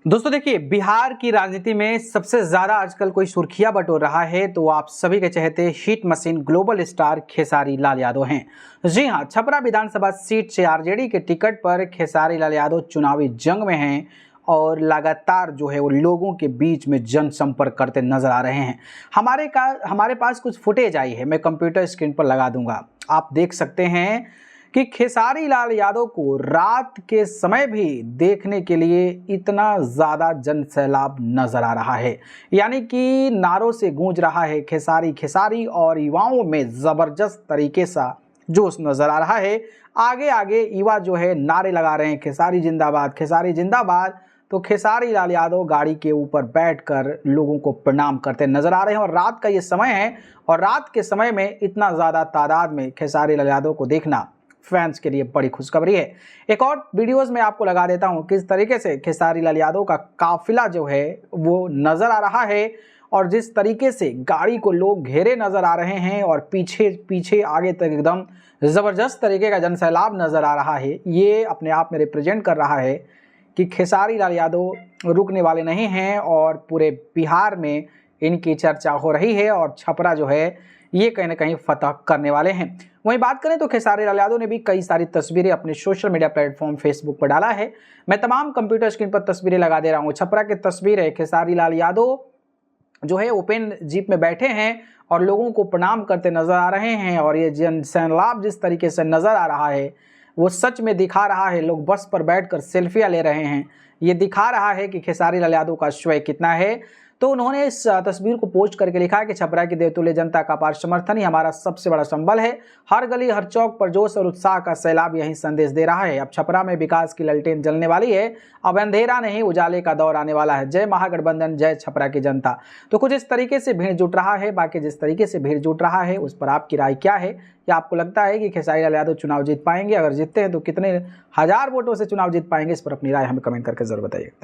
दोस्तों देखिए, बिहार की राजनीति में सबसे ज्यादा आजकल कोई सुर्खियां बटोर रहा है तो आप सभी के चहेते hit machine global star Khesari Lal Yadav हैं। जी हां, छपरा विधानसभा सीट से आरजेडी के टिकट पर खेसारी लाल यादव चुनावी जंग में हैं और लगातार जो है वो लोगों के बीच में जनसंपर्क करते नजर आ रहे हैं। हमारे पास कुछ फुटेज आई है, मैं कंप्यूटर स्क्रीन पर लगा दूंगा। आप देख सकते हैं कि खेसारी लाल यादव को रात के समय भी देखने के लिए इतना ज़्यादा जन सैलाब नजर आ रहा है, यानी कि नारों से गूंज रहा है खेसारी खेसारी और युवाओं में ज़बरदस्त तरीके से जोश नजर आ रहा है। आगे आगे युवा जो है नारे लगा रहे हैं खेसारी जिंदाबाद, खेसारी जिंदाबाद। तो खेसारी लाल यादव गाड़ी के ऊपर बैठकर लोगों को प्रणाम करते नजर आ रहे हैं और रात का ये समय है और रात के समय में इतना ज़्यादा तादाद में खेसारी लाल यादव को देखना फैंस के लिए बड़ी खुशखबरी है। एक और वीडियोस में आपको लगा देता हूं किस तरीके से खेसारी लाल यादव का काफिला जो है वो नजर आ रहा है और जिस तरीके से गाड़ी को लोग घेरे नजर आ रहे हैं और पीछे पीछे आगे तक एकदम जबरदस्त तरीके का जनसैलाब नजर आ रहा है। ये अपने आप में रिप्रेजेंट कर रहा है कि खेसारी लाल यादव रुकने वाले नहीं हैं और पूरे बिहार में इनकी चर्चा हो रही है और छपरा जो है ये कहीं ना कहीं फतह करने वाले हैं। वहीं बात करें तो खेसारी लाल यादव ने भी कई सारी तस्वीरें अपने सोशल मीडिया प्लेटफॉर्म फेसबुक पर डाला है। मैं तमाम कंप्यूटर स्क्रीन पर तस्वीरें लगा दे रहा हूं। छपरा की तस्वीर है, खेसारी लाल यादव जो है ओपन जीप में बैठे हैं और लोगों को प्रणाम करते नजर आ रहे हैं और ये जन सैलाब जिस तरीके से नजर आ रहा है वो सच में दिखा रहा है। लोग बस पर बैठकर सेल्फियां ले रहे हैं, ये दिखा रहा है कि खेसारी लाल यादव का श्रेय कितना है। तो उन्होंने इस तस्वीर को पोस्ट करके लिखा है कि छपरा की देवतुल्य जनता का अपार समर्थन ही हमारा सबसे बड़ा संबल है। हर गली हर चौक पर जोश और उत्साह का सैलाब यही संदेश दे रहा है। अब छपरा में विकास की ललटेन जलने वाली है, अब अंधेरा नहीं उजाले का दौर आने वाला है। जय महागठबंधन, जय छपरा की जनता। तो कुछ इस तरीके से भीड़ जुट रहा है। बाकी जिस तरीके से भीड़ जुट रहा है उस पर आपकी राय क्या है? या आपको लगता है कि खेसारी लाल यादव चुनाव जीत पाएंगे? अगर जीतते हैं तो कितने हजार वोटों से चुनाव जीत पाएंगे? इस पर अपनी राय हमें कमेंट करके जरूर बताइए।